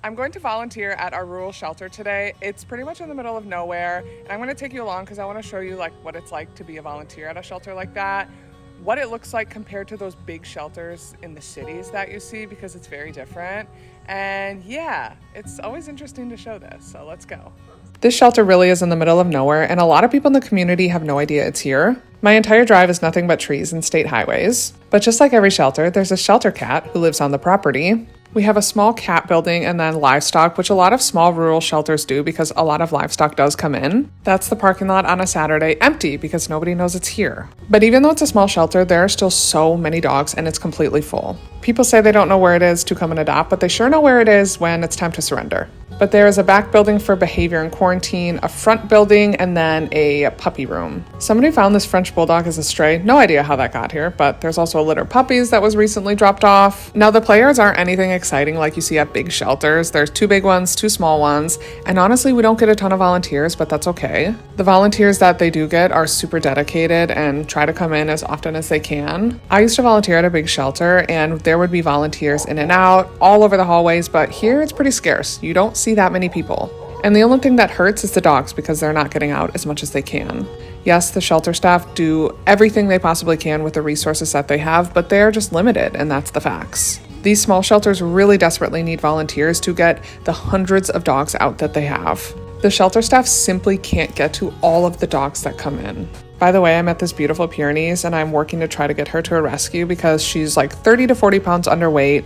I'm going to volunteer at our rural shelter today. It's pretty much in the middle of nowhere, and I'm going to take you along because I want to show you like what it's like to be a volunteer at a shelter like that, what it looks like compared to those big shelters in the cities that you see, because it's very different. And yeah, it's always interesting to show this, so let's go. This shelter really is in the middle of nowhere, and a lot of people in the community have no idea it's here. My entire drive is nothing but trees and state highways. But just like every shelter, there's a shelter cat who lives on the property. We have a small cat building and then livestock, which a lot of small rural shelters do because a lot of livestock does come in. That's the parking lot on a Saturday, empty because nobody knows it's here. But even though it's a small shelter, there are still so many dogs and it's completely full. People say they don't know where it is to come and adopt, but they sure know where it is when it's time to surrender. But there is a back building for behavior and quarantine, a front building, and then a puppy room. Somebody found this French bulldog as a stray. No idea how that got here, but there's also a litter of puppies that was recently dropped off. Now, the players aren't anything exciting like you see at big shelters. There's 2 big ones, 2 small ones, and honestly, we don't get a ton of volunteers, but that's okay. The volunteers that they do get are super dedicated and try to come in as often as they can. I used to volunteer at a big shelter, and there would be volunteers in and out all over the hallways, but here it's pretty scarce. You don't see that many people. And the only thing that hurts is the dogs because they're not getting out as much as they can. Yes, the shelter staff do everything they possibly can with the resources that they have, but they're just limited, and that's the facts. These small shelters really desperately need volunteers to get the hundreds of dogs out that they have. The shelter staff simply can't get to all of the dogs that come in. By the way, I met this beautiful Pyrenees, and I'm working to try to get her to a rescue because she's like 30 to 40 pounds underweight.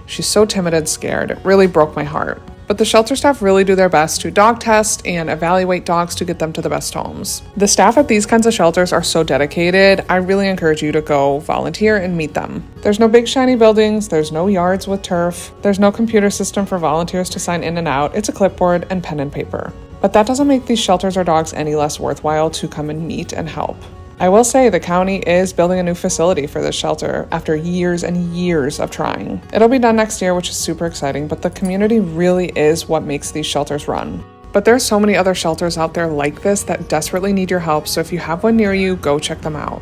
She's so timid and scared. It really broke my heart. But the shelter staff really do their best to dog test and evaluate dogs to get them to the best homes. The staff at these kinds of shelters are so dedicated. I really encourage you to go volunteer and meet them. There's no big shiny buildings, there's no yards with turf, there's no computer system for volunteers to sign in and out. It's a clipboard and pen and paper. But that doesn't make these shelters or dogs any less worthwhile to come and meet and help. I will say the county is building a new facility for this shelter after years and years of trying. It'll be done next year, which is super exciting, but the community really is what makes these shelters run. But there are so many other shelters out there like this that desperately need your help, so if you have one near you, go check them out.